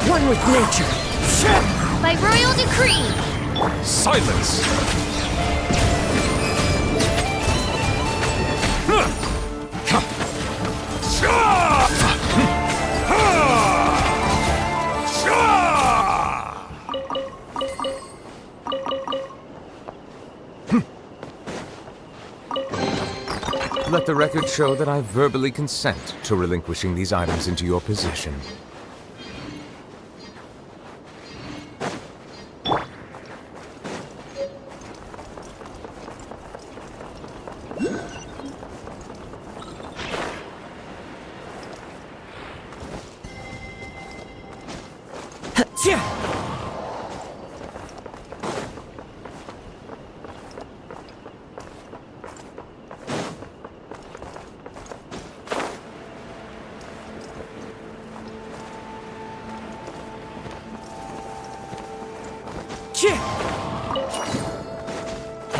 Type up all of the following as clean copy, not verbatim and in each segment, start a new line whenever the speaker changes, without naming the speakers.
One with nature.
By royal decree.
Silence! Let the record show that I verbally consent to relinquishing these items into your possession.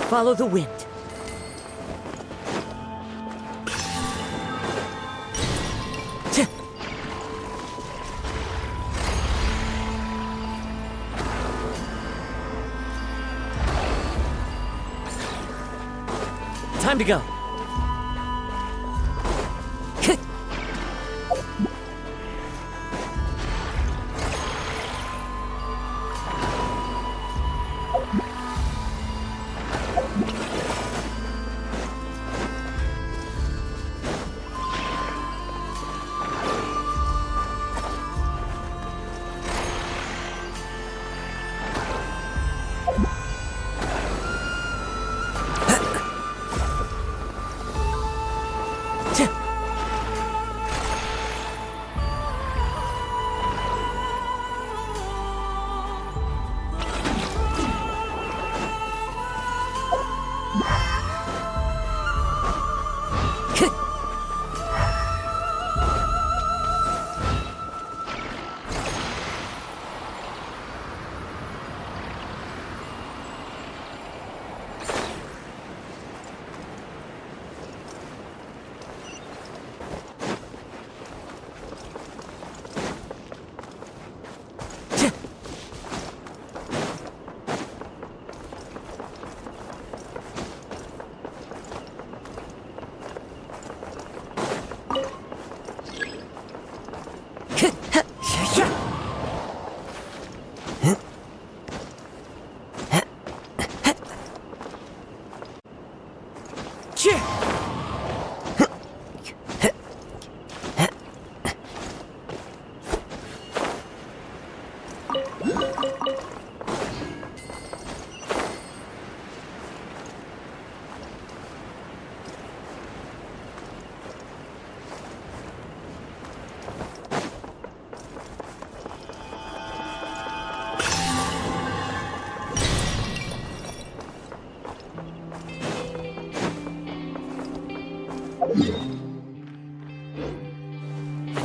Follow the wind. Time to go.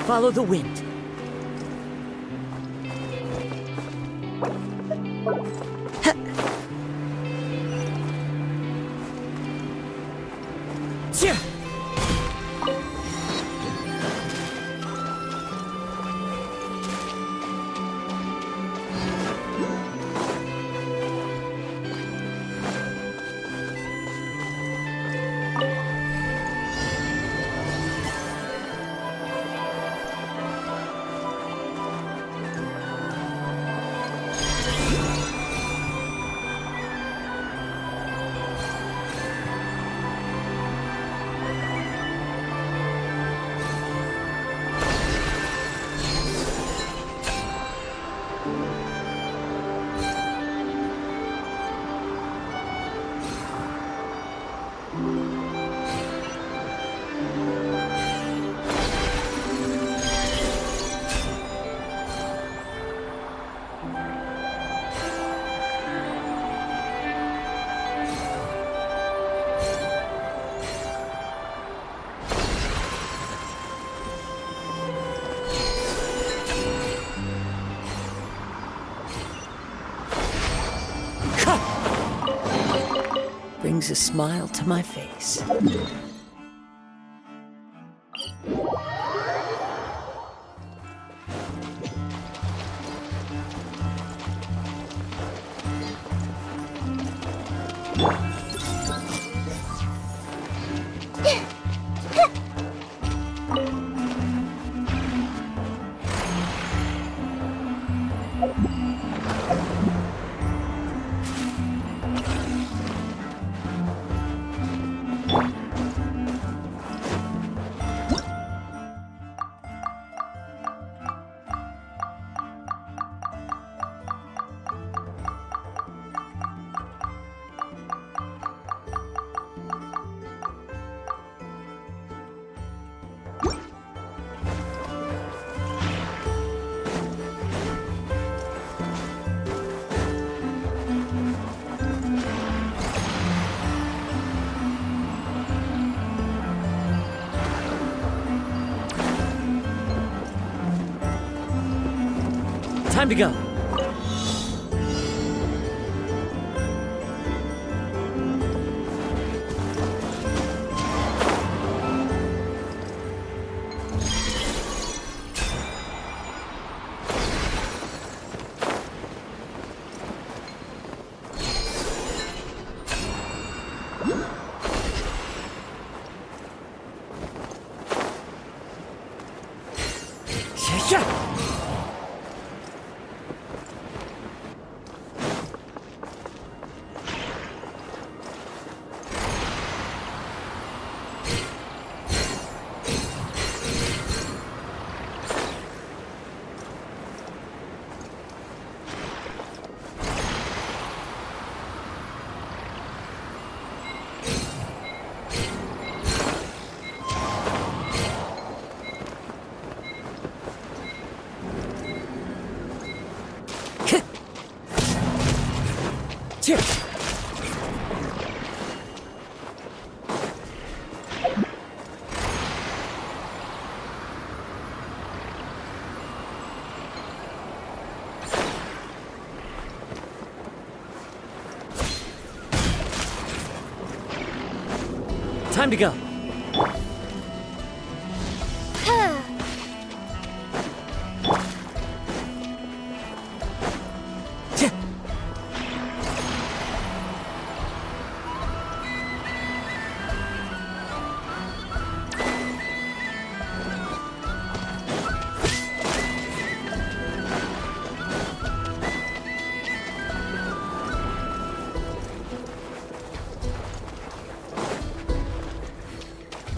Follow the wind. brings a smile to my face. Time to go. Yeah. Time to go.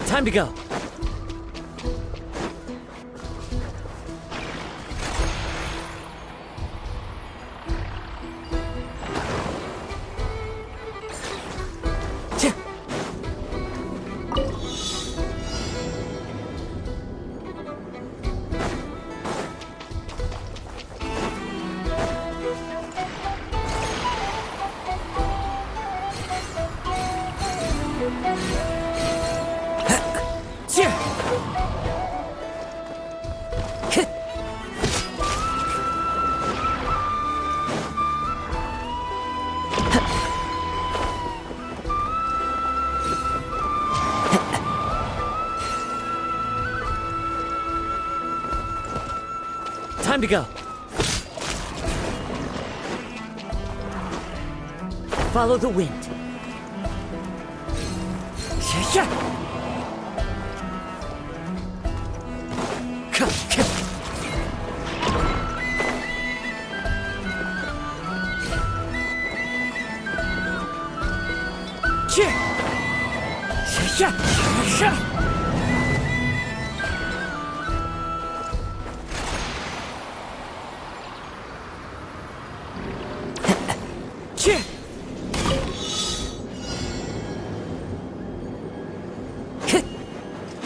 Time to go. Time to go. Follow the wind.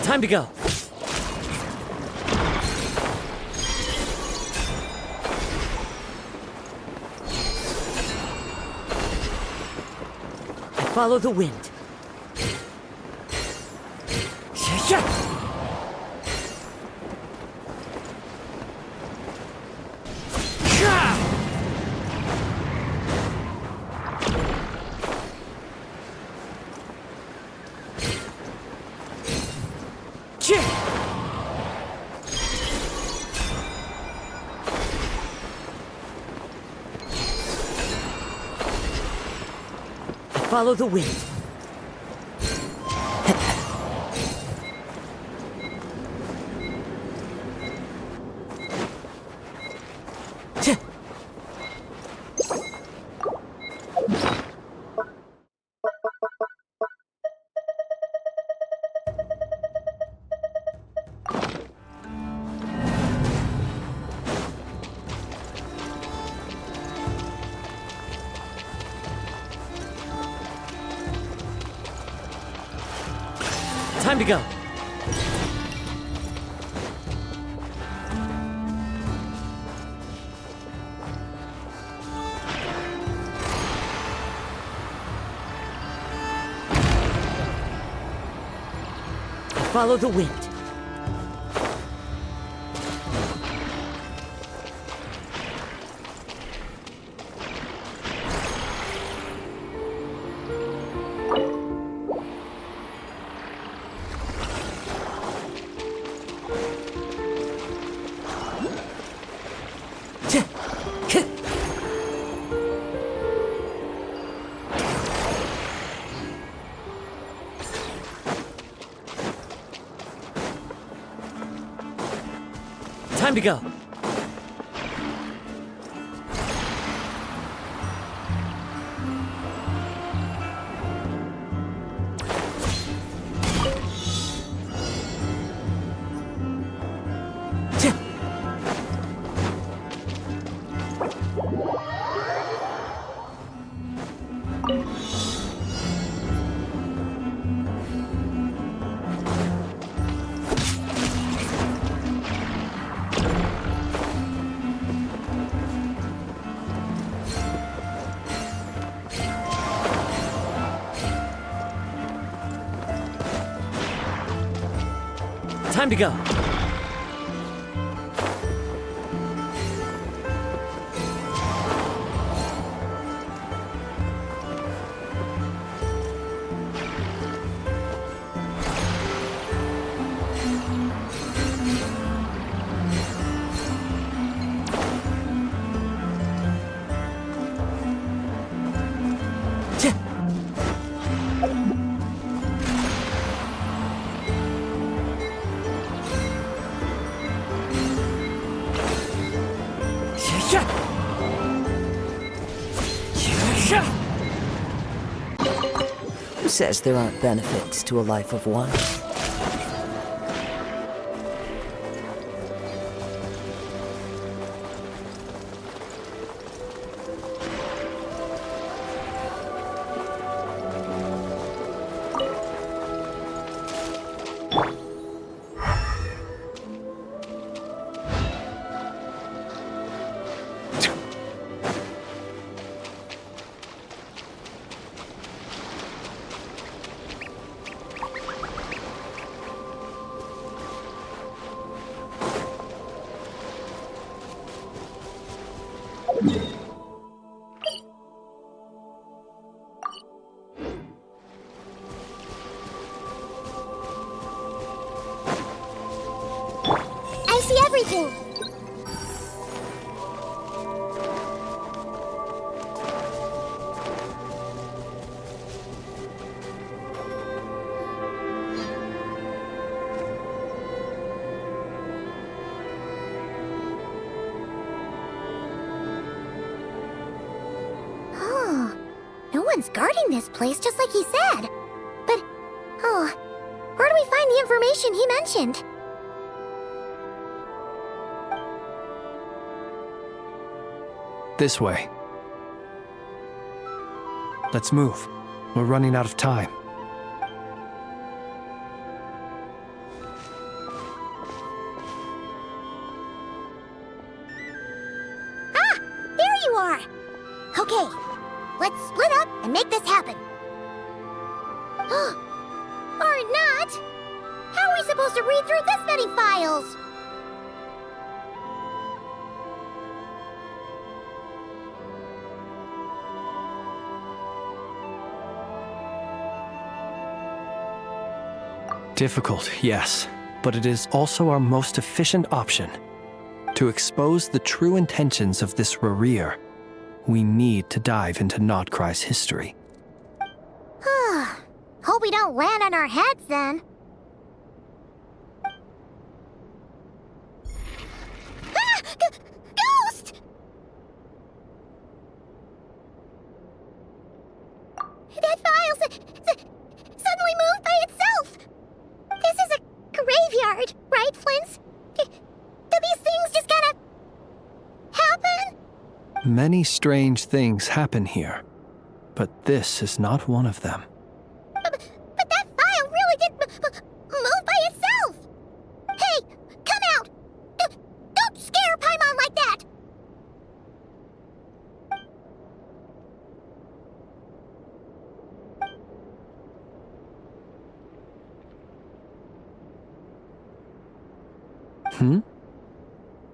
Time to go. I follow the wind. Follow the wind. Time to go. Follow the wind. Time to go. Time to go.
Who says there aren't benefits to a life of one?
I see everything. No one's guarding this place, just like he said. But, where do we find the information he mentioned?
This way. Let's move. We're running out of time.
Ah! There you are! Okay, let's split up and make this happen. Or not! How are we supposed to read through this many files?
Difficult, yes, but it is also our most efficient option. To expose the true intentions of this Rereer, we need to dive into Nodcry's history.
don't land on our heads then. Ah! Ghost! That file suddenly moved by itself. This is a graveyard, right, Flint? Do these things just kind of happen?
Many strange things happen here, but this is not one of them.
But that file really did move by itself! Hey, come out! Don't scare Paimon like that!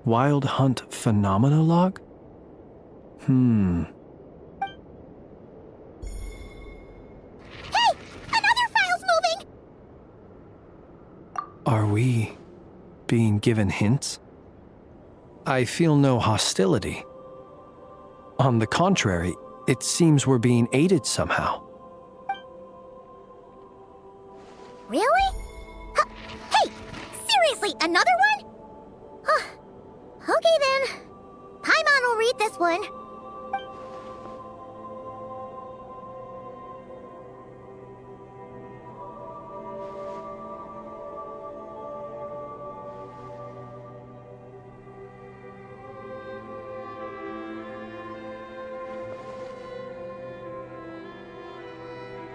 Wild Hunt Phenomenologue?
Hey! Another file's moving!
Are we being given hints? I feel no hostility. On the contrary, it seems we're being aided somehow.
Really? Hey! Seriously, another one? Okay then. Paimon will read this one.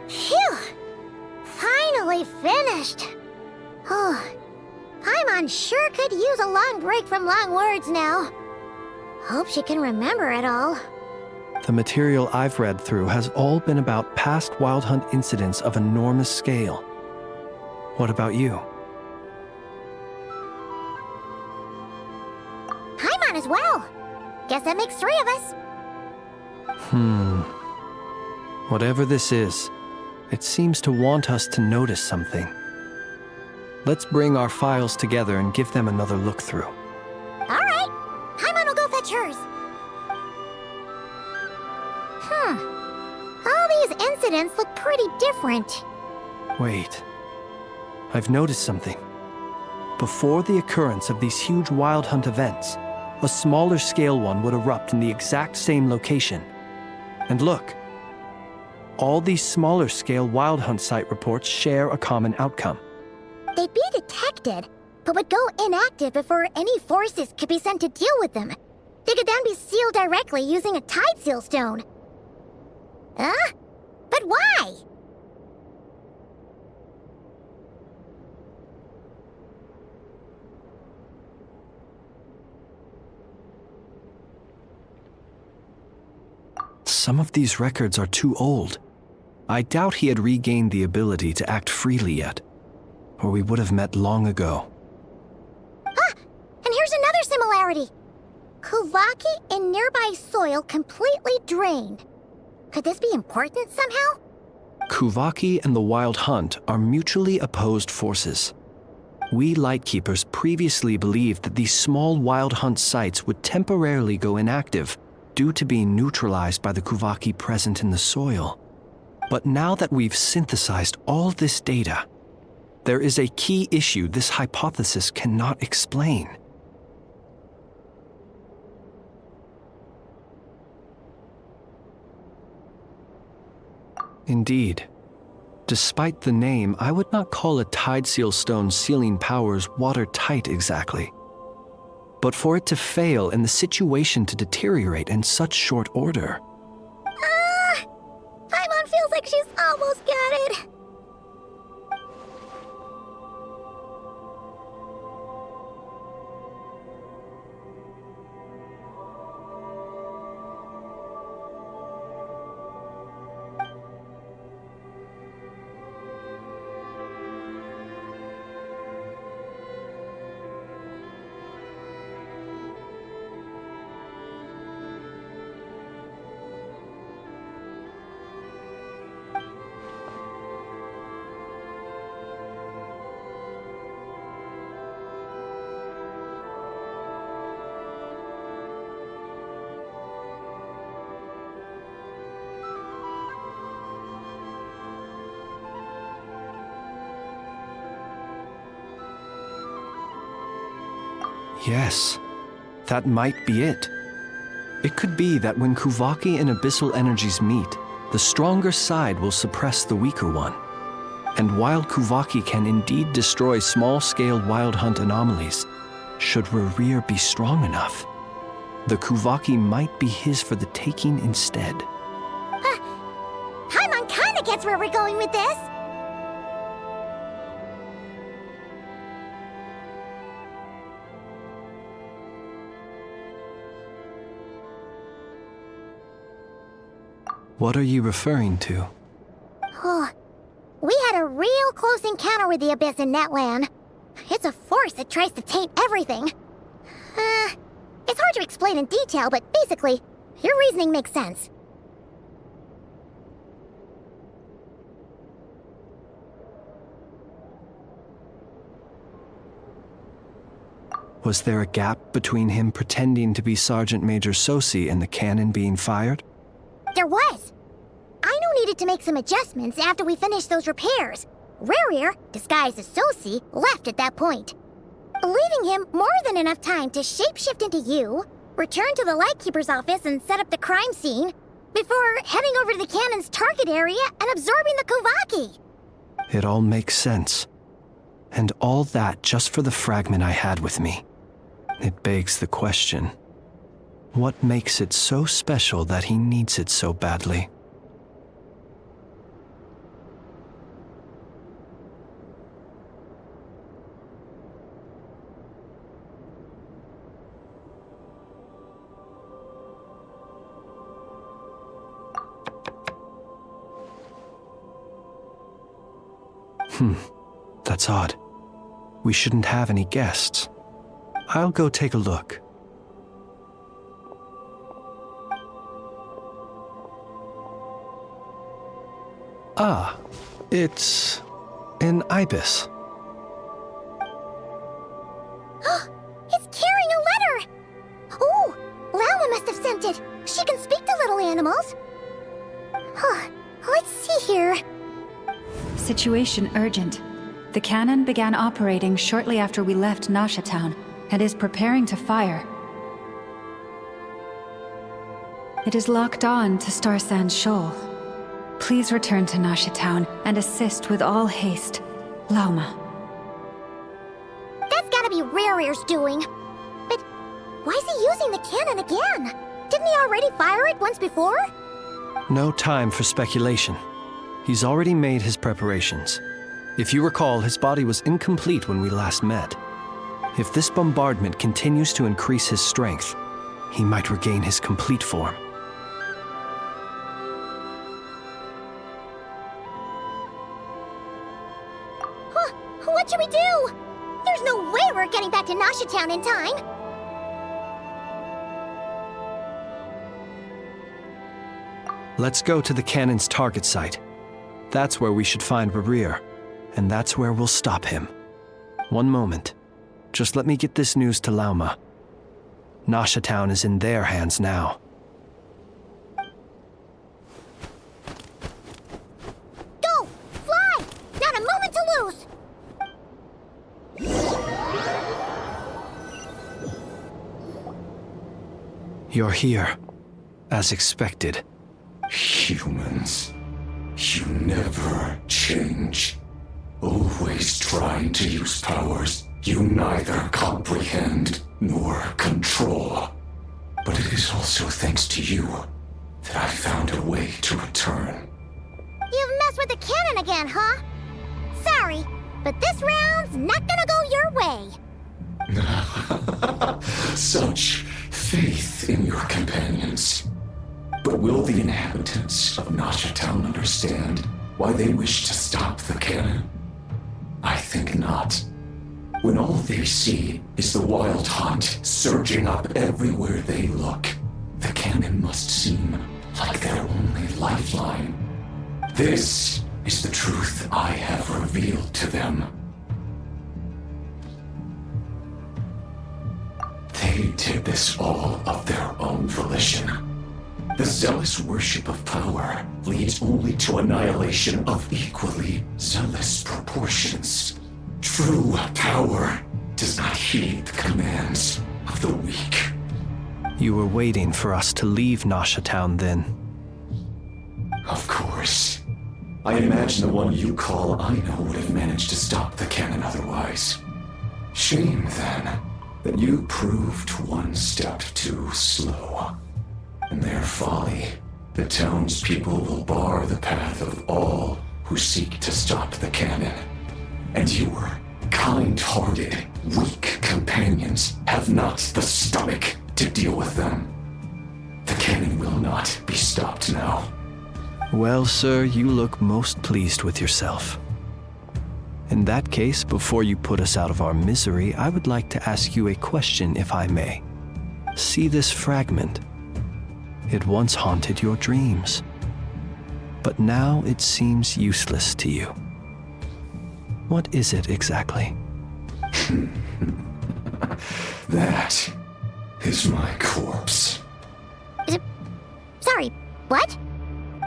Phew! Finally finished. Oh, Paimon sure could use a long break from long words now. Hope she can remember it all.
The material I've read through has all been about past Wild Hunt incidents of enormous scale. What about you?
Paimon as well. Guess that makes 3 of us.
Whatever this is, it seems to want us to notice something. Let's bring our files together and give them another look through.
All right. Paimon will go fetch hers. All these incidents look pretty different.
Wait. I've noticed something. Before the occurrence of these huge Wild Hunt events, a smaller scale one would erupt in the exact same location. And look, all these smaller scale Wild Hunt site reports share a common outcome.
They'd be detected, but would go inactive before any forces could be sent to deal with them. They could then be sealed directly using a tide seal stone. Huh? But why?
Some of these records are too old. I doubt he had regained the ability to act freely yet, or we would have met long ago.
Ah! And here's another similarity. Kuvaki in nearby soil completely drained. Could this be important somehow?
Kuvaki and the Wild Hunt are mutually opposed forces. We Lightkeepers previously believed that these small Wild Hunt sites would temporarily go inactive due to being neutralized by the Kuvaki present in the soil. But now that we've synthesized all this data, there is a key issue this hypothesis cannot explain. Indeed. Despite the name, I would not call a tide seal stone's sealing powers watertight exactly. But for it to fail and the situation to deteriorate in such short order.
Paimon feels like she's almost got it.
Yes, that might be it. It could be that when Kuvaki and abyssal energies meet, the stronger side will suppress the weaker one. And while Kuvaki can indeed destroy small-scale wild hunt anomalies, should Rerir be strong enough, the Kuvaki might be his for the taking instead.
Paimon kinda gets where we're going with this.
What are you referring to?
Oh, we had a real close encounter with the Abyss in Netland. It's a force that tries to taint everything. It's hard to explain in detail, but basically, your reasoning makes sense.
Was there a gap between him pretending to be Sergeant Major Sosi and the cannon being fired?
There was. Aino needed to make some adjustments after we finished those repairs. Rerir, disguised as Sosi, left at that point, leaving him more than enough time to shapeshift into you, return to the Lightkeeper's office and set up the crime scene, before heading over to the cannon's target area and absorbing the Kuvaki.
It all makes sense. And all that just for the fragment I had with me. It begs the question, what makes it so special that he needs it so badly? That's odd. We shouldn't have any guests. I'll go take a look. Ah, it's an ibis.
It's carrying a letter! Oh, Lala must have sent it. She can speak to little animals. Let's see here.
Situation urgent. The cannon began operating shortly after we left Nasha Town and is preparing to fire. It is locked on to Star Sand Shoal. Please return to Nasha Town and assist with all haste. Lauma.
That's gotta be Rerir's doing. But why is he using the cannon again? Didn't he already fire it once before?
No time for speculation. He's already made his preparations. If you recall, his body was incomplete when we last met. If this bombardment continues to increase his strength, he might regain his complete form.
What should we do? There's no way we're getting back to Nasha Town in time.
Let's go to the cannon's target site. That's where we should find Rerir, and that's where we'll stop him. One moment. Just let me get this news to Lauma. Nasha Town is in their hands now.
Go! Fly! Not a moment to lose!
You're here, as expected.
Humans, you never change. Always trying to use powers you neither comprehend nor control. But it is also thanks to you that I found a way to return.
You've messed with the cannon again, huh? Sorry, but this round's not gonna go your way.
Such faith in your companions. But will the inhabitants of Nasha Town understand why they wish to stop the cannon? I think not. When all they see is the wild hunt surging up everywhere they look, the cannon must seem like their only lifeline. This is the truth I have revealed to them. They did this all of their own volition. The zealous worship of power leads only to annihilation of equally zealous proportions. True power does not heed the commands of the weak.
You were waiting for us to leave Nasha Town then.
Of course. I imagine the one you call Aino would have managed to stop the cannon otherwise. Shame, then, that you proved one step too slow. In their folly, the townspeople will bar the path of all who seek to stop the cannon. And your kind-hearted, weak companions have not the stomach to deal with them. The cannon will not be stopped now.
Well, sir, you look most pleased with yourself. In that case, before you put us out of our misery, I would like to ask you a question, if I may. See this fragment? It once haunted your dreams, but now it seems useless to you. What is it exactly?
That is my corpse.
Sorry, what?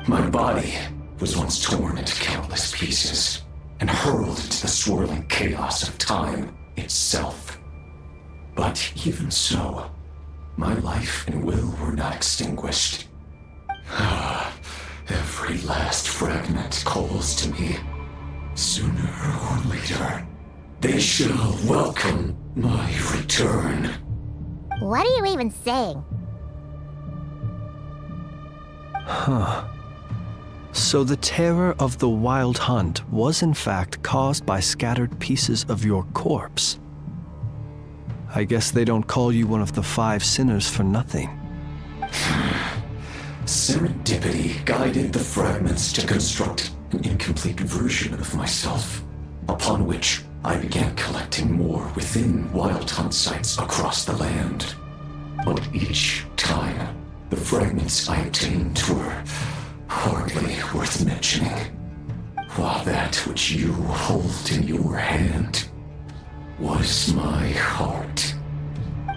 My body was once torn into countless pieces and hurled into the swirling chaos of time itself. But even so, my life and will were not extinguished. Every last fragment calls to me. Sooner or later, they shall welcome my return.
What are you even saying?
So the terror of the Wild Hunt was in fact caused by scattered pieces of your corpse. I guess they don't call you one of the 5 sinners for nothing.
Serendipity guided the fragments to construct an incomplete version of myself, upon which I began collecting more within Wild Hunt sites across the land. But each time, the fragments I obtained were hardly worth mentioning, while that which you hold in your hand was my heart.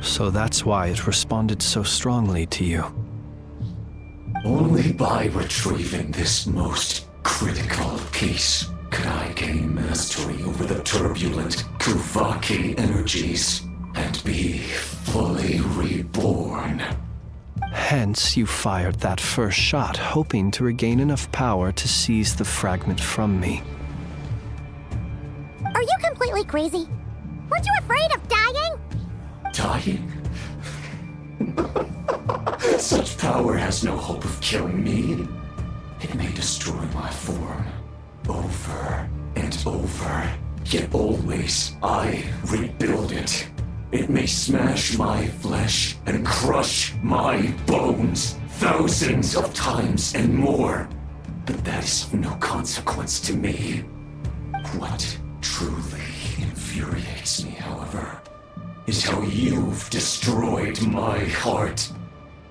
So that's why it responded so strongly to you.
Only by retrieving this most critical piece could I gain mastery over the turbulent Kuvaki energies and be fully reborn.
Hence, you fired that first shot, hoping to regain enough power to seize the fragment from me.
Are you completely crazy? Weren't you afraid of dying?
Dying? Such power has no hope of killing me. It may destroy my form over and over, yet always I rebuild it. It may smash my flesh and crush my bones thousands of times and more, but that is of no consequence to me. What truly infuriates me, however, is how you've destroyed my heart.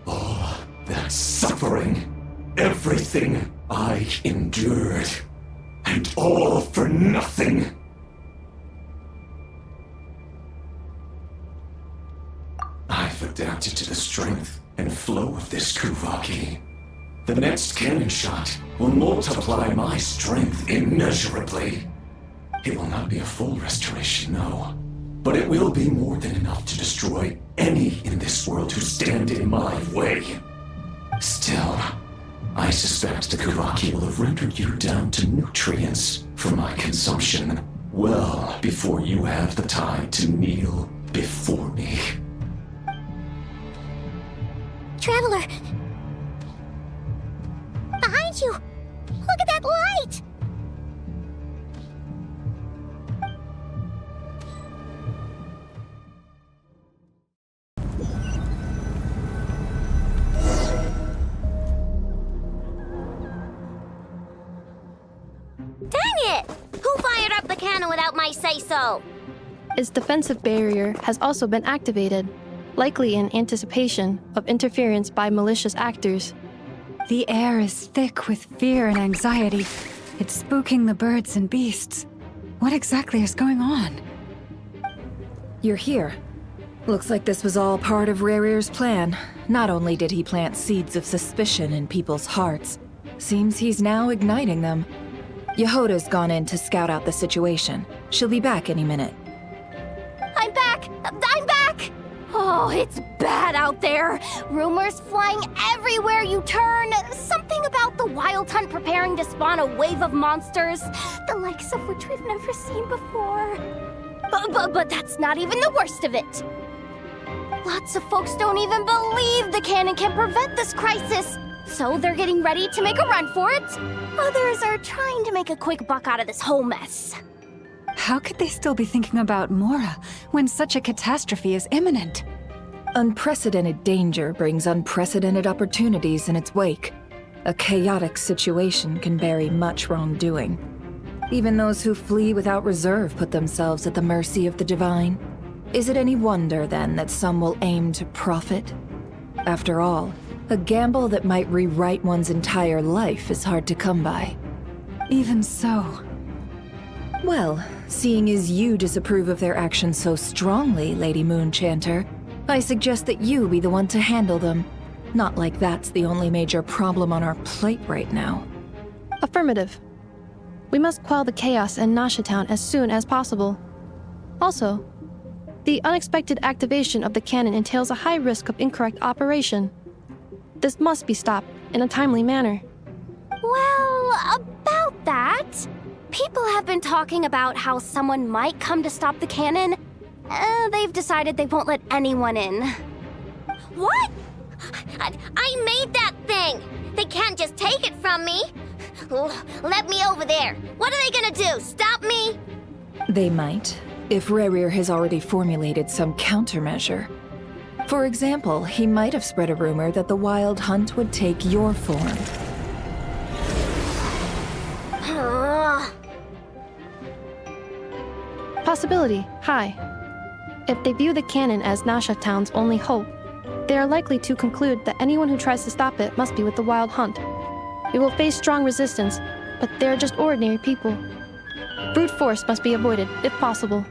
All that suffering, everything I endured, and all for nothing. I've adapted to the strength and flow of this Kuvaki. The next cannon shot will multiply my strength immeasurably. It will not be a full restoration, no, but it will be more than enough to destroy any in this world who stand in my way. Still, I suspect the Kuvaki will have rendered you down to nutrients for my consumption well before you have the time to kneel before me.
Traveler! Behind you! Look at that light! Dang it! Who fired up the cannon without my say-so?
Its defensive barrier has also been activated, likely in anticipation of interference by malicious actors.
The air is thick with fear and anxiety. It's spooking the birds and beasts. What exactly is going on?
You're here. Looks like this was all part of Rerir's plan. Not only did he plant seeds of suspicion in people's hearts, seems he's now igniting them. Yehoda's gone in to scout out the situation. She'll be back any minute.
I'm Oh, it's bad out there. Rumors flying everywhere you turn. Something about the Wild Hunt preparing to spawn a wave of monsters, the likes of which we've never seen before. But that's not even the worst of it. Lots of folks don't even believe the cannon can prevent this crisis, so they're getting ready to make a run for it. Others are trying to make a quick buck out of this whole mess.
How could they still be thinking about Mora when such a catastrophe is imminent?
Unprecedented danger brings unprecedented opportunities in its wake. A chaotic situation can bury much wrongdoing. Even those who flee without reserve put themselves at the mercy of the divine. Is it any wonder, then, that some will aim to profit? After all, a gamble that might rewrite one's entire life is hard to come by.
Even so.
Well, seeing as you disapprove of their actions so strongly, Lady Moonchanter, I suggest that you be the one to handle them. Not like that's the only major problem on our plate right now.
Affirmative. We must quell the chaos in Nasha Town as soon as possible. Also, the unexpected activation of the cannon entails a high risk of incorrect operation. This must be stopped in a timely manner.
Well, about that, people have been talking about how someone might come to stop the cannon. They've decided they won't let anyone in. What? I made that thing! They can't just take it from me! Let me over there! What are they gonna do, stop me?
They might, if Rerir has already formulated some countermeasure. For example, he might have spread a rumor that the Wild Hunt would take your form.
Possibility high. If they view the cannon as Nasha Town's only hope, they are likely to conclude that anyone who tries to stop it must be with the Wild Hunt. We will face strong resistance, but they're just ordinary people. Brute force must be avoided, if possible.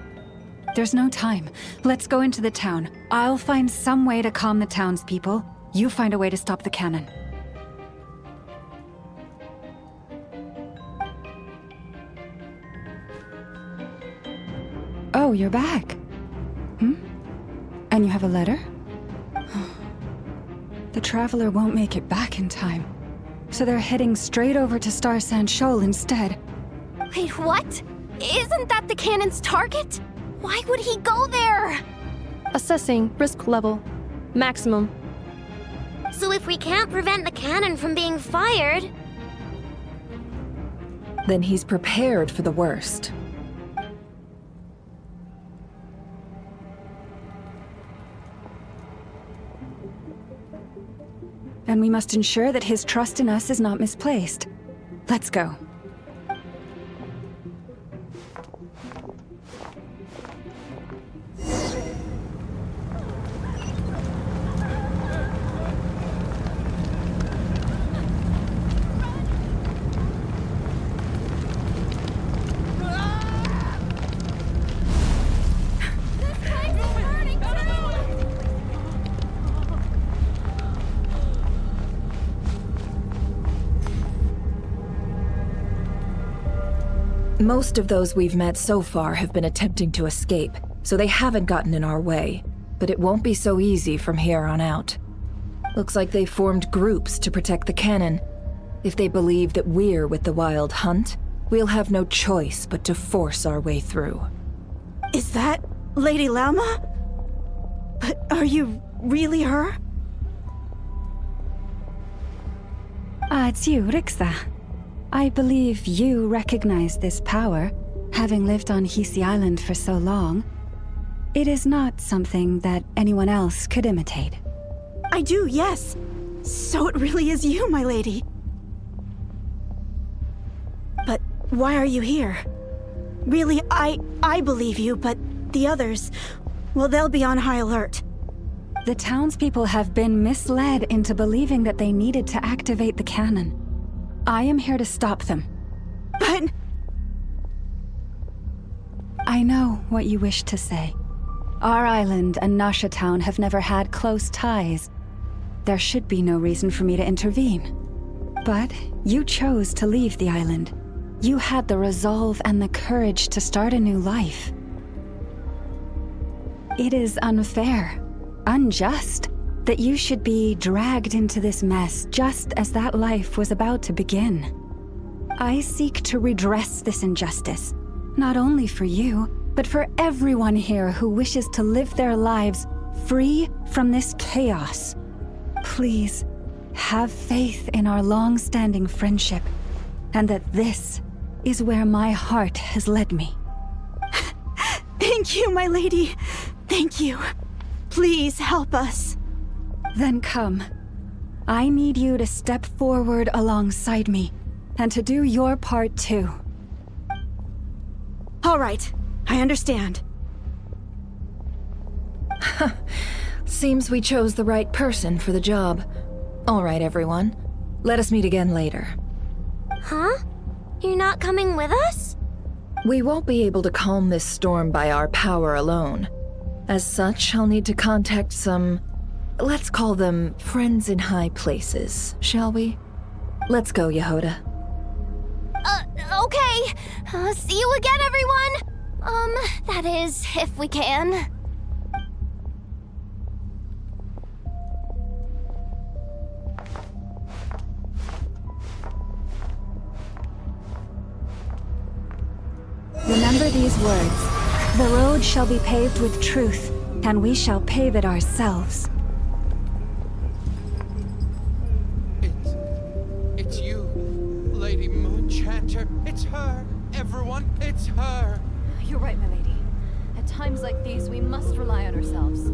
There's no time. Let's go into the town. I'll find some way to calm the townspeople. You find a way to stop the cannon. Oh, you're back. And you have a letter? The Traveler won't make it back in time. So they're heading straight over to Star Sand Shoal instead.
Wait, what? Isn't that the cannon's target? Why would he go there?
Assessing risk level. Maximum.
So if we can't prevent the cannon from being fired...
Then he's prepared for the worst.
And we must ensure that his trust in us is not misplaced. Let's go.
Most of those we've met so far have been attempting to escape, so they haven't gotten in our way. But it won't be so easy from here on out. Looks like they formed groups to protect the cannon. If they believe that we're with the Wild Hunt, we'll have no choice but to force our way through.
Is that Lady Lauma? But are you really her?
It's you, Rixa. I believe you recognize this power, having lived on Hisi Island for so long. It is not something that anyone else could imitate.
I do, yes. So it really is you, my lady. But why are you here? Really, I believe you, but the others, well, they'll be on high alert.
The townspeople have been misled into believing that they needed to activate the cannon. I am here to stop them.
But...
I know what you wish to say. Our island and Nasha Town have never had close ties. There should be no reason for me to intervene. But you chose to leave the island. You had the resolve and the courage to start a new life. It is unfair. unjust that you should be dragged into this mess just as that life was about to begin. I seek to redress this injustice, not only for you, but for everyone here who wishes to live their lives free from this chaos. Please, have faith in our long-standing friendship, and that this is where my heart has led me.
Thank you, my lady. Thank you. Please help us.
Then come. I need you to step forward alongside me, and to do your part too.
All right, I understand.
Seems we chose the right person for the job. All right, everyone. Let us meet again later.
Huh? You're not coming with us?
We won't be able to calm this storm by our power alone. As such, I'll need to contact some... let's call them friends in high places, shall we? Let's go, Yehoda.
Okay. See you again, everyone. That is, if we can.
Remember these words. The road shall be paved with truth, and we shall pave it ourselves.
It's you, Lady Moonchanter. It's her. Everyone, it's her.
You're right, my lady. At times like these, we must rely on ourselves.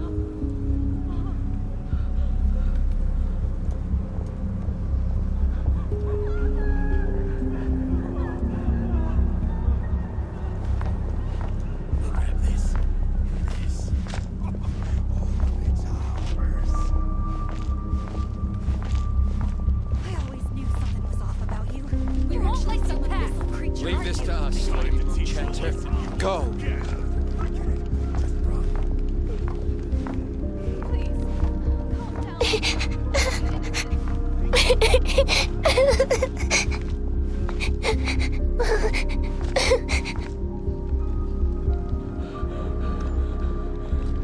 Leave this to us, Lady Moonchanter. Go.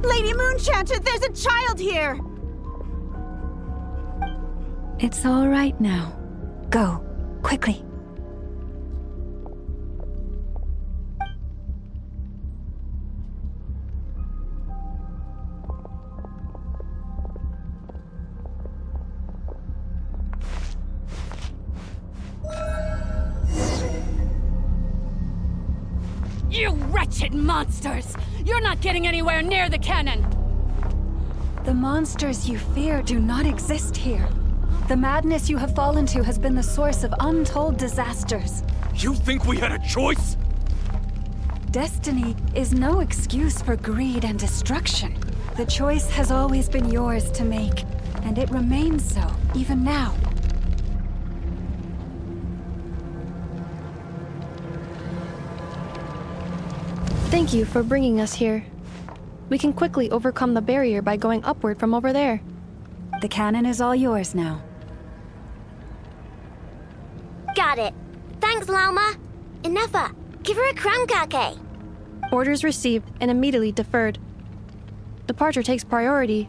Lady Moonchanter, there's a child here!
It's all right now. Go, quickly.
You wretched monsters! You're not getting anywhere near the cannon!
The monsters you fear do not exist here. The madness you have fallen to has been the source of untold disasters.
You think we had a choice?
Destiny is no excuse for greed and destruction. The choice has always been yours to make, and it remains so, even now.
Thank you for bringing us here. We can quickly overcome the barrier by going upward from over there.
The cannon is all yours now.
Got it. Thanks, Lauma. Inefa, give her a crankake.
Orders received and immediately deferred. Departure takes priority.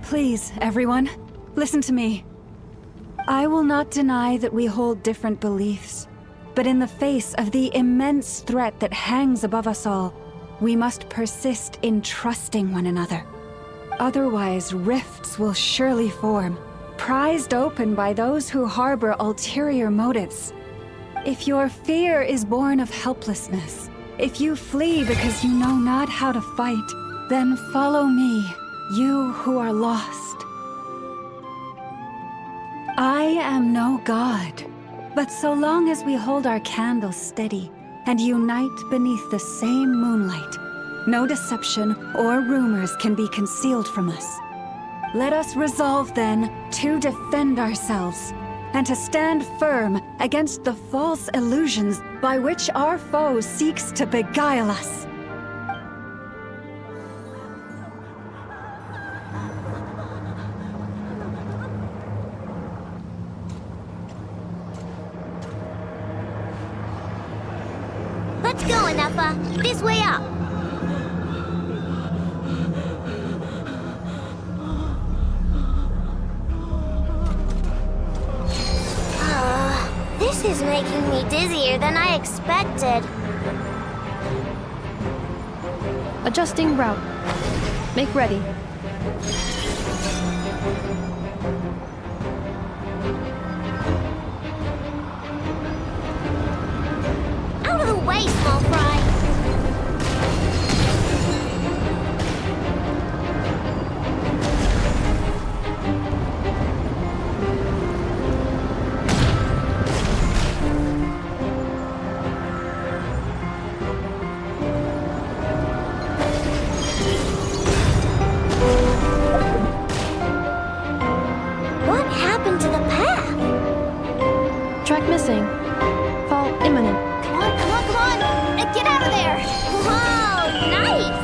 Please, everyone, listen to me. I will not deny that we hold different beliefs, but in the face of the immense threat that hangs above us all, we must persist in trusting one another. Otherwise, rifts will surely form, prized open by those who harbor ulterior motives. If your fear is born of helplessness, if you flee because you know not how to fight, then follow me, you who are lost. I am no god, but so long as we hold our candles steady and unite beneath the same moonlight, no deception or rumors can be concealed from us. Let us resolve, then, to defend ourselves, and to stand firm against the false illusions by which our foe seeks to beguile us.
Let's go, Inefa. This way up. is making me dizzier than I expected.
Adjusting route. Make ready.
Out of the way, small fry! What happened to the path?
Track missing. Fall imminent.
Come on, come on, come on! Get out of there! Whoa, nice!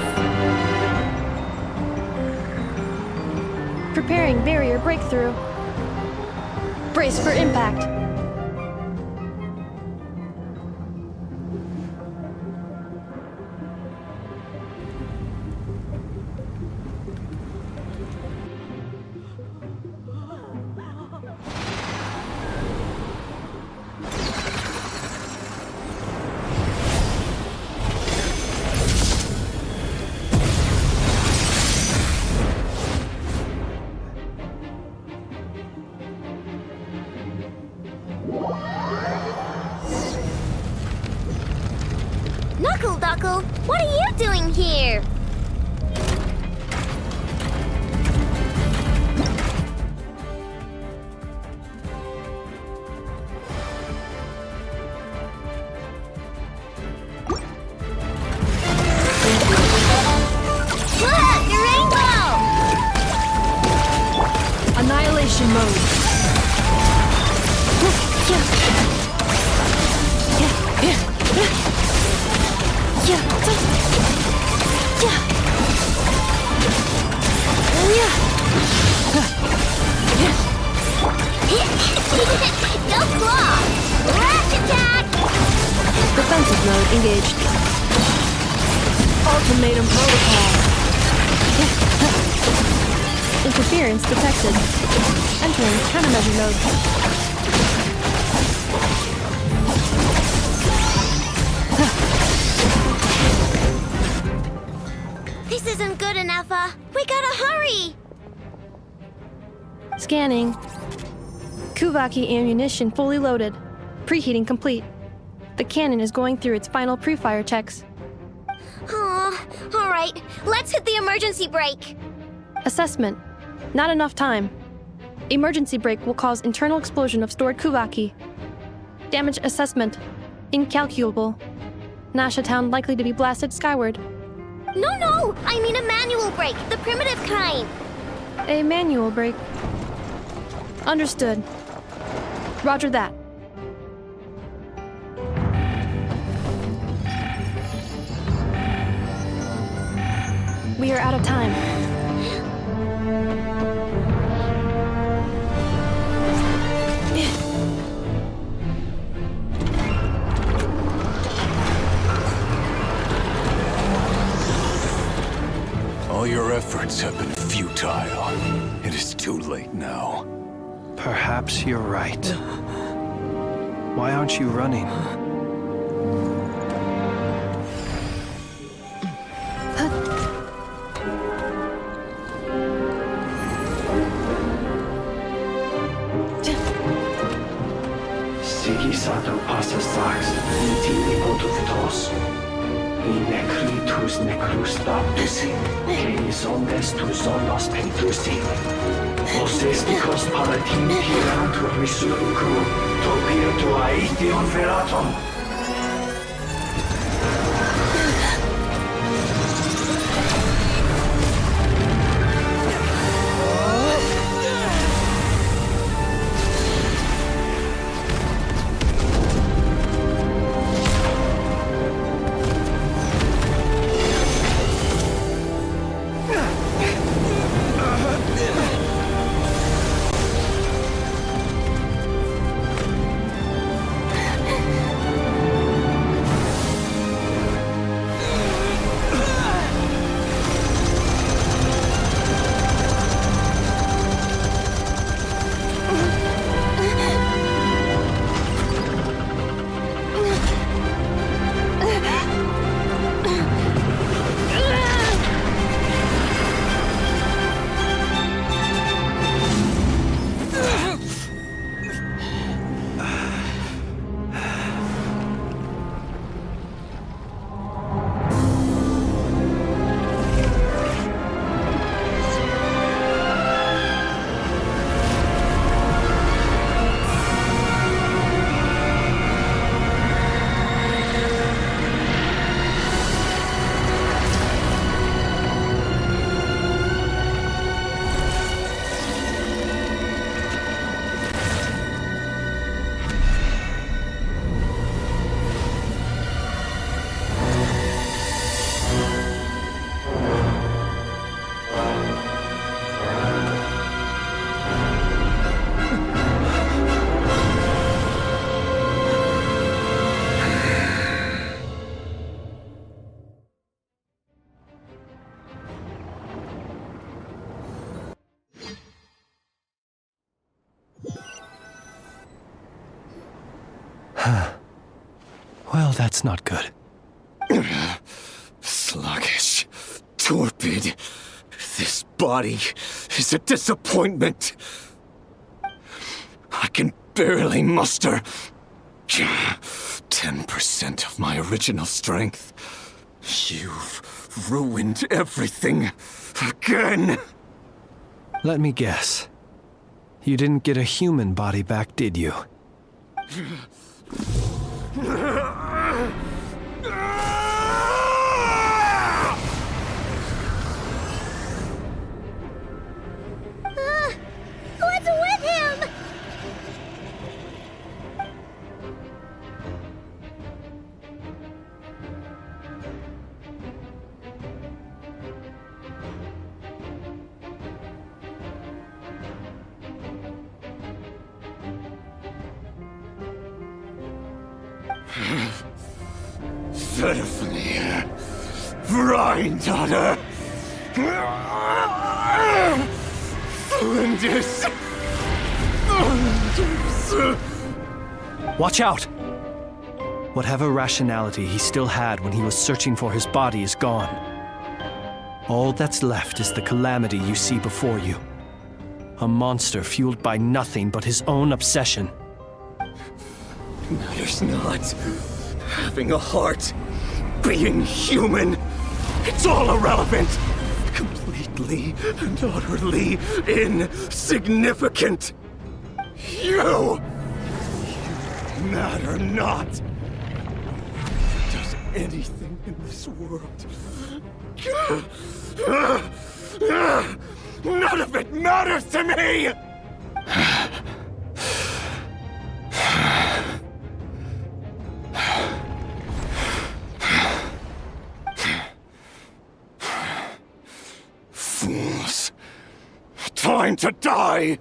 Preparing barrier breakthrough. Brace for impact.
Knuckle, what are you doing here? Look, a rainbow!
Annihilation mode.
Go claw! Rash attack!
Defensive mode engaged. Ultimatum protocol. Interference detected. Entering countermeasure mode.
This isn't good enough, we gotta hurry!
Scanning. Kuvaki ammunition fully loaded. Preheating complete. The cannon is going through its final pre-fire checks.
Oh, alright, let's hit the emergency brake.
Assessment. Not enough time. Emergency brake will cause internal explosion of stored Kuvaki. Damage assessment. Incalculable. Nasha Town likely to be blasted skyward.
No, I mean a manual brake, the primitive kind.
A manual brake. Understood. Roger that. We are out of time.
All your efforts have been futile. It is too late now.
Perhaps you're right. Why aren't you running?
Sigisato passa sax, intili potuftos. In necritus necrus daptusi, canis omnes tu zonos pentusi. Os esticos palatin pirantur resurcu, topir tu aetion veratum.
that's not good.
Sluggish. Torpid. This body is a disappointment. I can barely muster 10% of my original strength. You've ruined everything again.
Let me guess. You didn't get a human body back, did you?
What's with him?
Pitifully, Granddaughter! Flinders!
Watch out! Whatever rationality he still had when he was searching for his body is gone. All that's left is the calamity you see before you. A monster fueled by nothing but his own obsession.
Matters not. Having a heart. Being human. It's all irrelevant. Completely and utterly insignificant. You matter not. Does anything in this world. None of it matters to me! Fools. Time to die!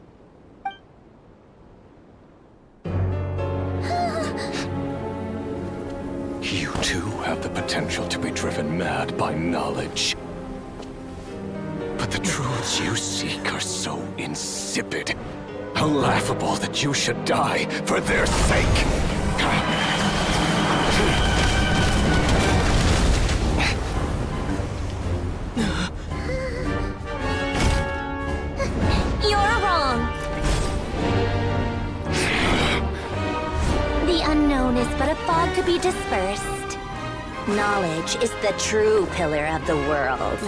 You too have the potential to be driven mad by knowledge. But the truths you seek are so insipid, how laughable that you should die for their sake.
You're wrong. The unknown is but a fog to be dispersed. Knowledge is the true pillar of the world.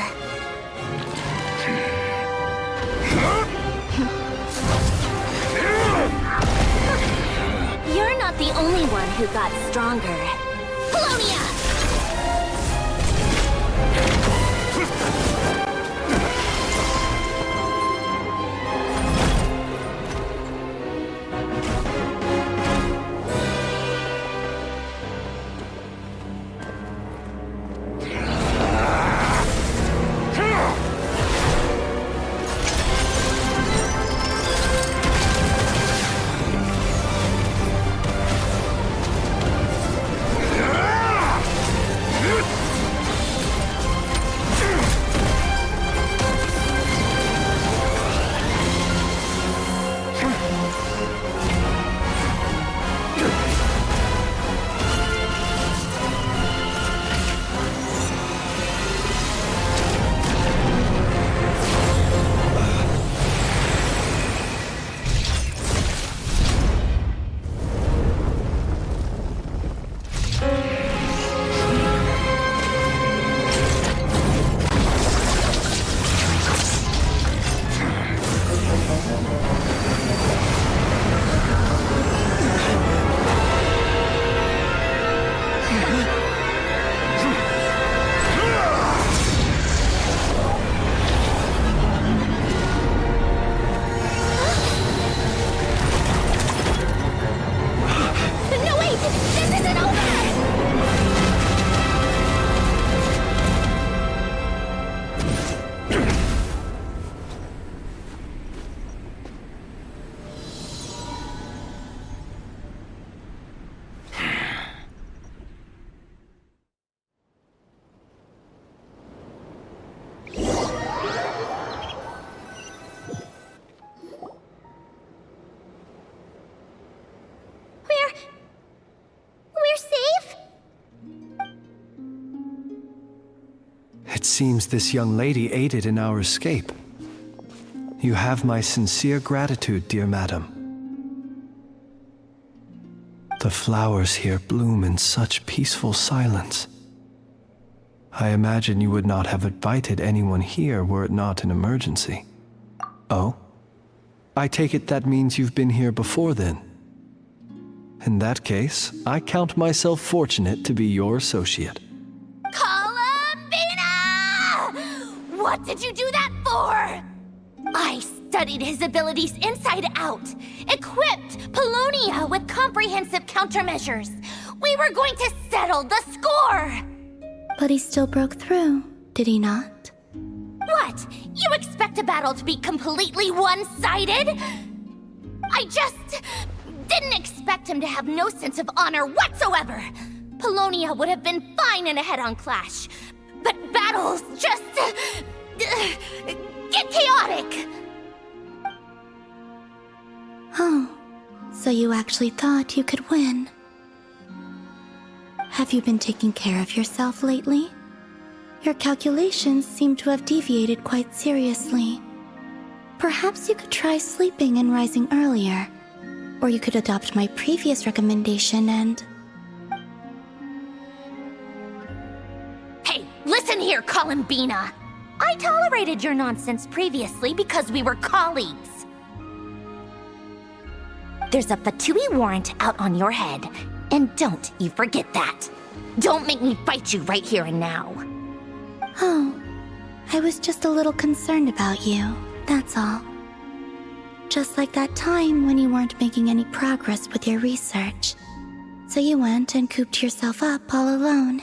You're not the only one who got stronger. Polonia!
seems this young lady aided in our escape. You have my sincere gratitude, dear madam. The flowers here bloom in such peaceful silence. I imagine you would not have invited anyone here were it not an emergency. Oh? I take it that means you've been here before then. In that case, I count myself fortunate to be your associate.
Columbina! What did you do that for? I studied his abilities inside out, equipped Polonia with comprehensive countermeasures. We were going to settle the score!
But he still broke through, did he not?
What? You expect a battle to be completely one-sided? I just didn't expect him to have no sense of honor whatsoever. Polonia would have been fine in a head-on clash, but battles just get chaotic.
Oh, so you actually thought you could win. Have you been taking care of yourself lately? Your calculations seem to have deviated quite seriously. Perhaps you could try sleeping and rising earlier. Or you could adopt my previous recommendation and...
Hey, listen here, Columbina! I tolerated your nonsense previously because we were colleagues. There's a Fatui warrant out on your head, and don't you forget that. Don't make me fight you right here and now.
Oh, I was just a little concerned about you, that's all. Just like that time when you weren't making any progress with your research. So you went and cooped yourself up all alone.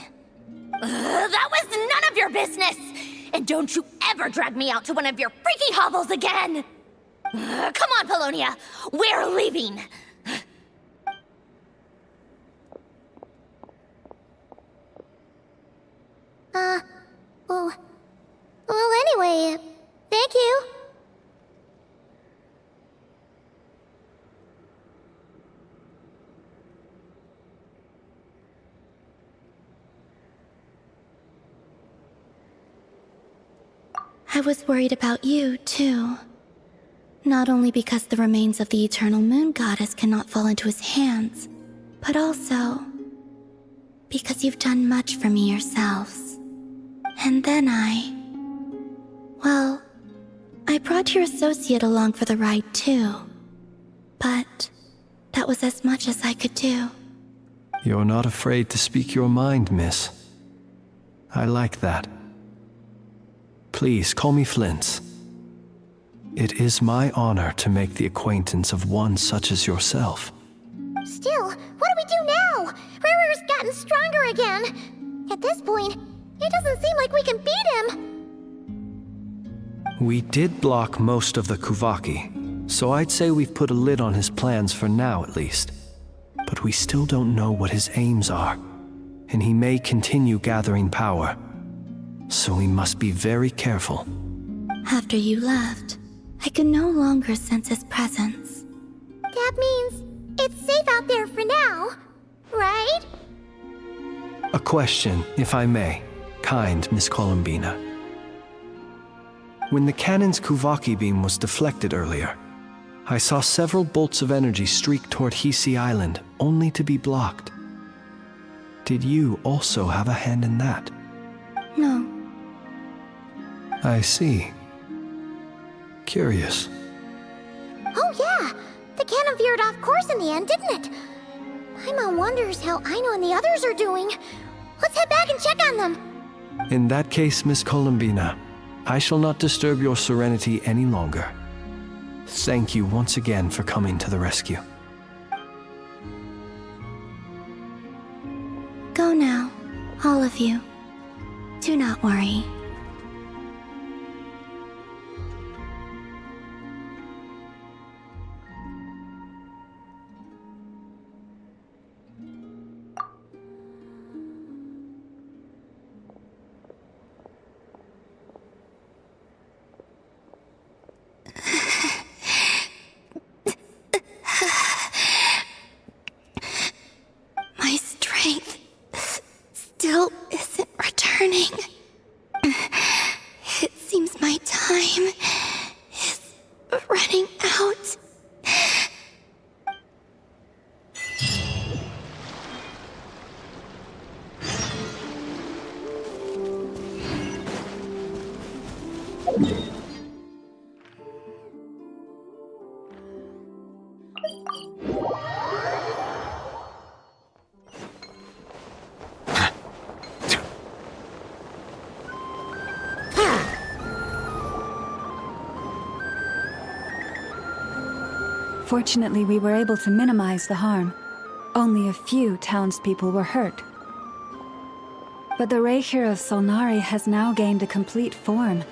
That was none of your business! And don't you ever drag me out to one of your freaky hovels again! Come on, Polonia! We're leaving! Well, anyway, thank you.
I was worried about you, too. Not only because the remains of the Eternal Moon Goddess cannot fall into his hands, but also because you've done much for me yourselves. And then well, I brought your associate along for the ride, too. But that was as much as I could do.
You're not afraid to speak your mind, miss. I like that. Please call me Flint's. It is my honor to make the acquaintance of one such as yourself.
Still, what do we do now? Riri's gotten stronger again. At this point, it doesn't seem like we can beat him.
We did block most of the Kuvaki, so I'd say we've put a lid on his plans for now at least. But we still don't know what his aims are, and he may continue gathering power. So we must be very careful.
After you left, I could no longer sense his presence.
That means it's safe out there for now, right?
A question, if I may, kind Miss Columbina. When the cannon's Kuvaki beam was deflected earlier, I saw several bolts of energy streak toward Hisi Island, only to be blocked. Did you also have a hand in that?
No.
I see. Curious.
Oh yeah, the cannon veered off course in the end, didn't it? Paimon wonders how Aino and the others are doing. Let's head back and check on them.
In that case, Miss Columbina, I shall not disturb your serenity any longer. Thank you once again for coming to the rescue.
Go now, all of you. Do not worry. My strength still isn't returning. running out.
Fortunately, we were able to minimize the harm. Only a few townspeople were hurt. But the Reikir of Solnari has now gained a complete form,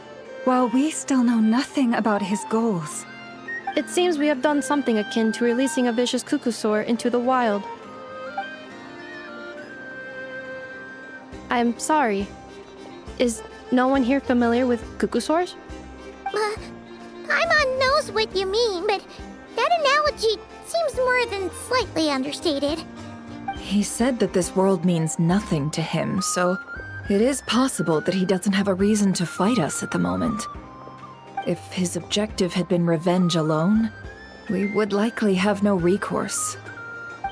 while we still know nothing about his goals.
It seems we have done something akin to releasing a vicious Kukusaur into the wild. I'm sorry. Is no one here familiar with Kukusaurs?
Paimon knows what you mean, but that analogy seems more than slightly understated.
He said that this world means nothing to him, so it is possible that he doesn't have a reason to fight us at the moment. If his objective had been revenge alone, we would likely have no recourse.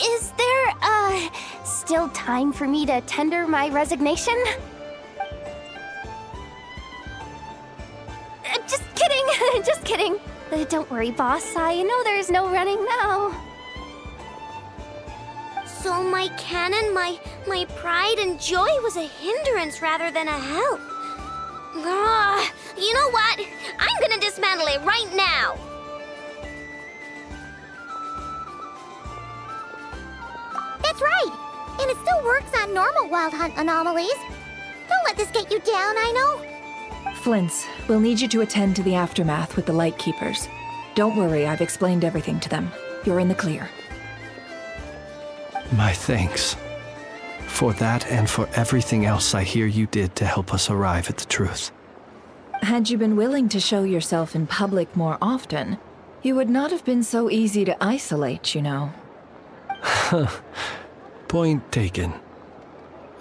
Is there, still time for me to tender my resignation? Just kidding, just kidding. Don't worry, boss. I know there's no running now.
So my canon, my pride and joy was a hindrance rather than a help. You know what? I'm gonna dismantle it right now. That's right. And it still works on normal Wild Hunt anomalies. Don't let this get you down, I know.
Flint's, we'll need you to attend to the aftermath with the Lightkeepers. Don't worry, I've explained everything to them. You're in the clear.
My thanks. For that and for everything else I hear you did to help us arrive at the truth.
Had you been willing to show yourself in public more often, you would not have been so easy to isolate, you know.
Point taken.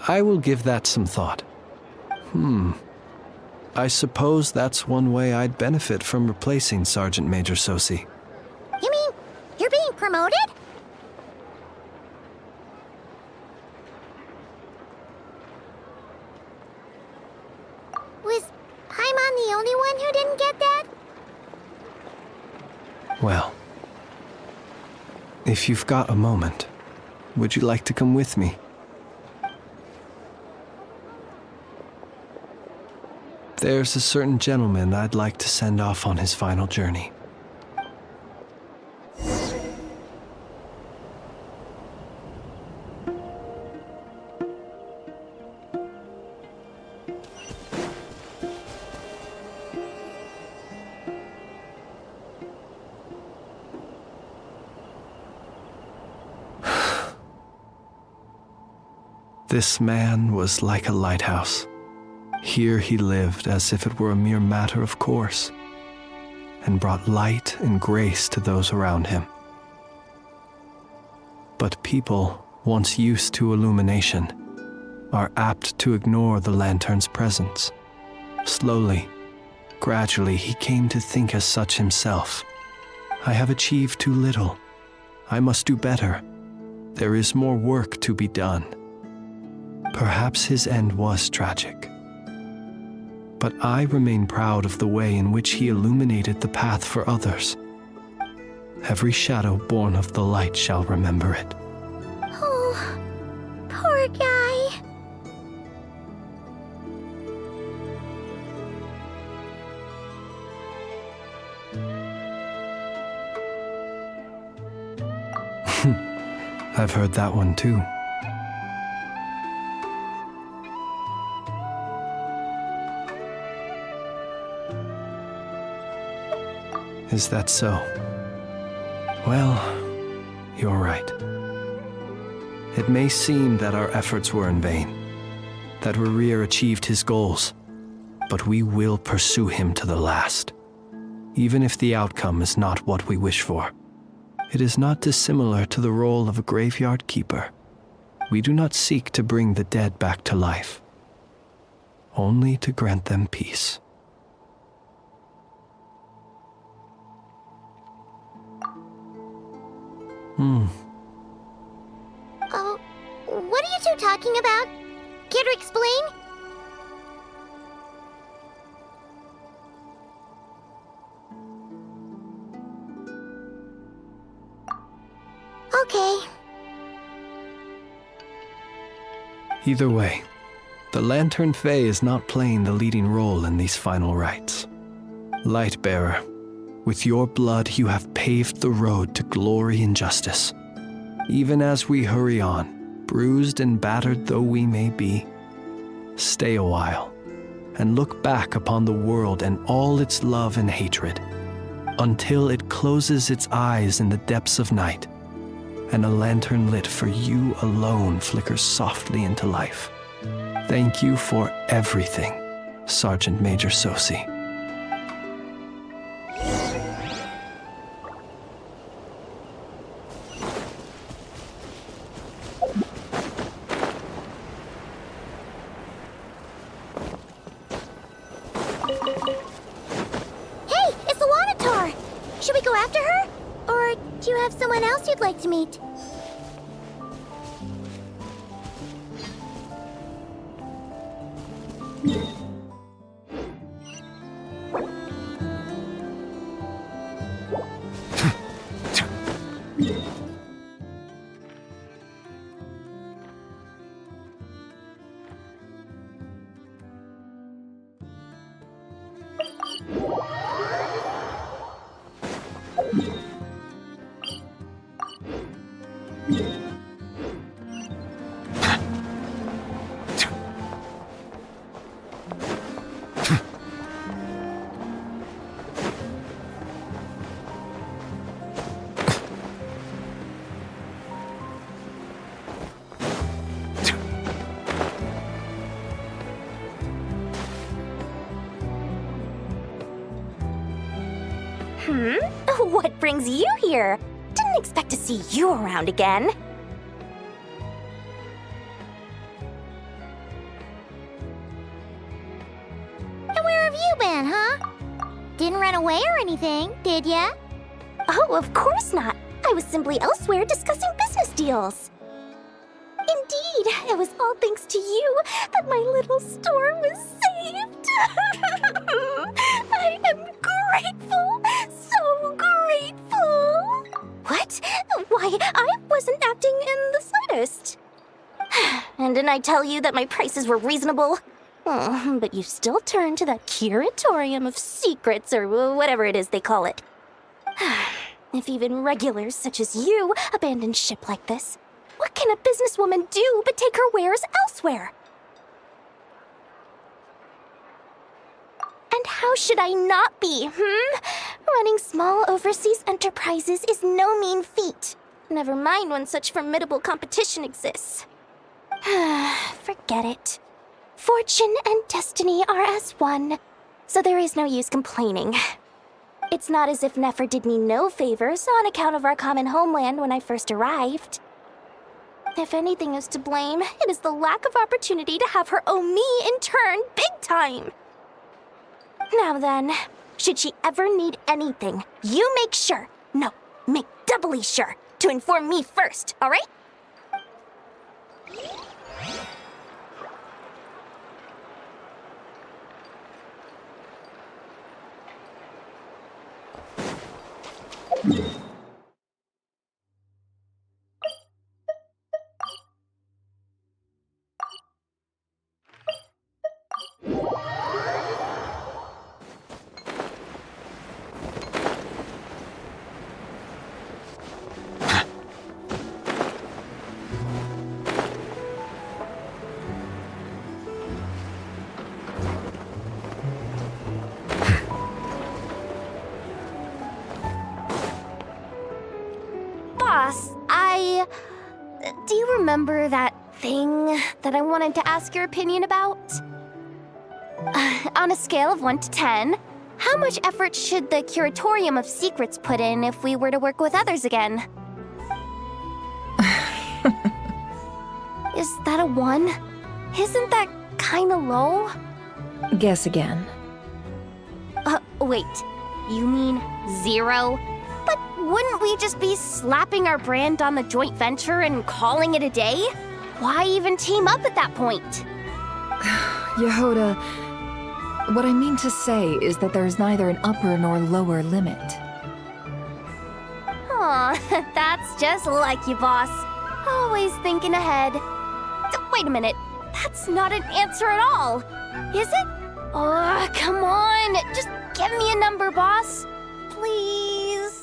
I will give that some thought. I suppose that's one way I'd benefit from replacing Sergeant Major Sosi.
You mean you're being promoted? Was Paimon the only one who didn't get that?
Well, if you've got a moment, would you like to come with me? There's a certain gentleman I'd like to send off on his final journey. This man was like a lighthouse. Here he lived as if it were a mere matter of course, and brought light and grace to those around him. But people, once used to illumination, are apt to ignore the lantern's presence. Slowly, gradually, he came to think as such himself. I have achieved too little. I must do better. There is more work to be done. Perhaps his end was tragic. But I remain proud of the way in which he illuminated the path for others. Every shadow born of the light shall remember it.
Oh, poor guy.
I've heard that one too. Is that so? Well, you're right. It may seem that our efforts were in vain, that Rerir achieved his goals, but we will pursue him to the last, even if the outcome is not what we wish for. It is not dissimilar to the role of a graveyard keeper. We do not seek to bring the dead back to life, only to grant them peace.
Oh, what are you two talking about? Care to explain? Okay.
Either way, the Lantern Fae is not playing the leading role in these final rites. Lightbearer, with your blood you have paved the road to glory and justice. Even as we hurry on, bruised and battered though we may be, stay a while and look back upon the world and all its love and hatred, until it closes its eyes in the depths of night, and a lantern lit for you alone flickers softly into life. Thank you for everything, Sergeant Major Sosi.
Hey, it's the Wanatar! Should we go after her? Or do you have someone else you'd like to meet?
What brings you here? Didn't expect to see you around again.
And where have you been, huh? Didn't run away or anything, did ya?
Oh, of course not. I was simply elsewhere discussing business deals. Indeed, it was all thanks to you that my little store was saved. I am grateful, so grateful. What? Why, I wasn't acting in the slightest. And didn't I tell you that my prices were reasonable? Oh, but you still turn to that curatorium of secrets, or whatever it is they call it. If even regulars such as you abandon ship like this, what can a businesswoman do but take her wares elsewhere? And how should I not be, Running small overseas enterprises is no mean feat. Never mind when such formidable competition exists. Forget it. Fortune and destiny are as one, so there is no use complaining. It's not as if Nefer did me no favors on account of our common homeland when I first arrived. If anything is to blame, it is the lack of opportunity to have her owe me in turn big time. Now then, should she ever need anything, you make sure, no, make doubly sure, to inform me first, all right? Do you remember that thing that I wanted to ask your opinion about? On a scale of 1 to 10, how much effort should the Curatorium of Secrets put in if we were to work with others again? Is that a 1? Isn't that kinda low?
Guess again.
Wait. You mean 0? But wouldn't we just be slapping our brand on the joint venture and calling it a day? Why even team up at that point?
Yehoda, what I mean to say is that there's neither an upper nor lower limit.
Aw, that's just like you, boss. Always thinking ahead. Wait a minute, that's not an answer at all. Is it? Oh, come on, just give me a number, boss. Please.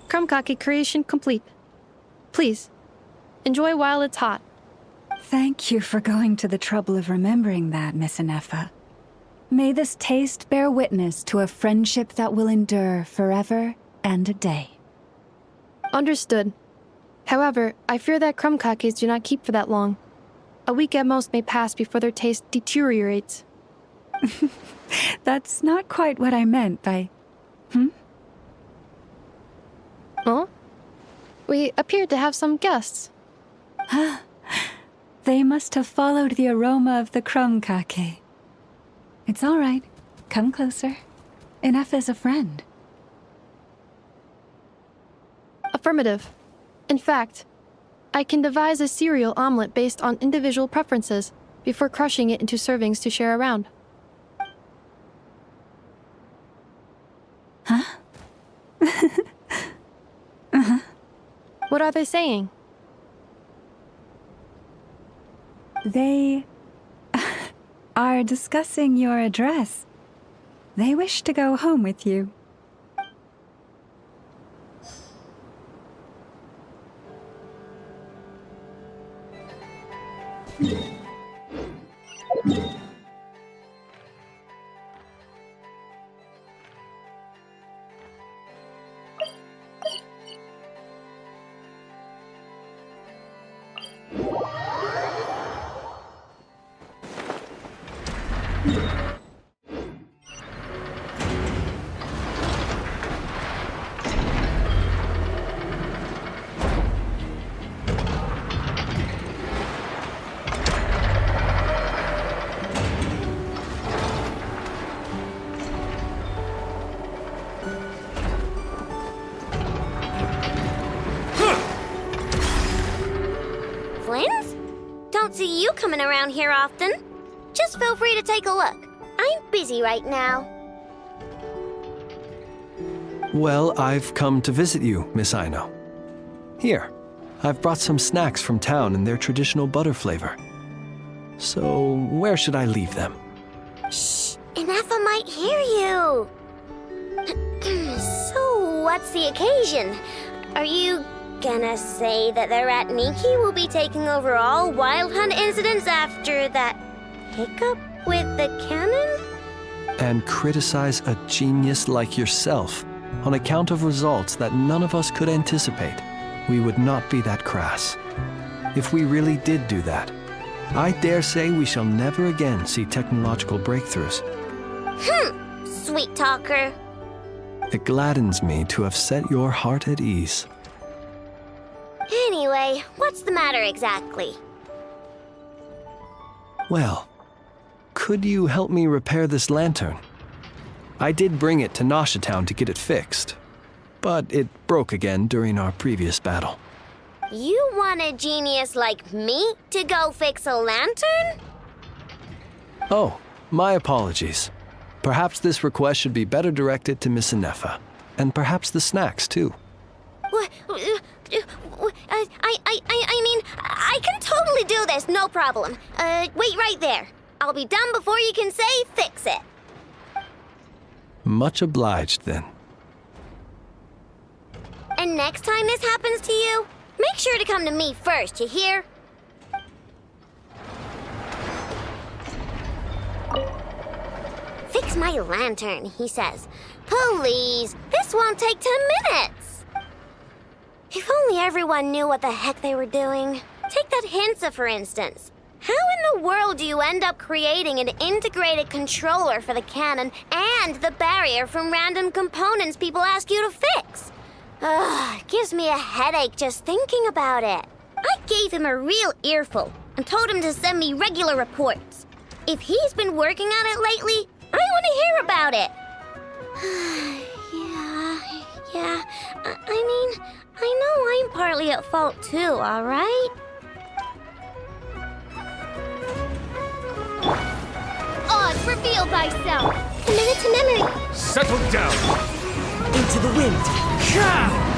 Krumkake creation complete. Please, enjoy while it's hot.
Thank you for going to the trouble of remembering that, Miss Inefa. May this taste bear witness to a friendship that will endure forever and a day.
Understood. However, I fear that krumkakes do not keep for that long. A week at most may pass before their taste deteriorates.
That's not quite what I meant by...
Huh? We appeared to have some guests.
They must have followed the aroma of the krumkake. It's all right. Come closer. Inefa is a friend.
Affirmative. In fact, I can devise a cereal omelet based on individual preferences before crushing it into servings to share around.
Huh?
What are they saying?
They are discussing your address. They wish to go home with you.
Flynn's? Don't see you coming around here often. Just feel free to take a look. I'm busy right now.
Well, I've come to visit you, Miss Aino. Here, I've brought some snacks from town in their traditional butter flavor. So, where should I leave them?
Shh, Inefa might hear you. So, what's the occasion? Are you gonna say that the Rat Niki will be taking over all Wild Hunt incidents after that hiccup with the cannon?
And criticize a genius like yourself on account of results that none of us could anticipate. We would not be that crass. If we really did do that, I dare say we shall never again see technological breakthroughs.
Sweet talker.
It gladdens me to have set your heart at ease.
Anyway, what's the matter exactly?
Well, could you help me repair this lantern? I did bring it to Nasha Town to get it fixed, but it broke again during our previous battle.
You want a genius like me to go fix a lantern?
Oh, my apologies. Perhaps this request should be better directed to Miss Inefa, and perhaps the snacks too.
I mean, I can totally do this, no problem. Wait right there. I'll be done before you can say fix it.
Much obliged, then.
And next time this happens to you, make sure to come to me first, you hear? Fix my lantern, he says. Please, this won't take 10 minutes. If only everyone knew what the heck they were doing. Take that Hinsa, for instance. How in the world do you end up creating an integrated controller for the cannon and the barrier from random components people ask you to fix? Ugh, it gives me a headache just thinking about it. I gave him a real earful and told him to send me regular reports. If he's been working on it lately, I want to hear about it. Yeah. I mean, I know I'm partly at fault too, alright?
Oz, reveal thyself! Commit it to memory!
Settle down!
Into the wind! Ka!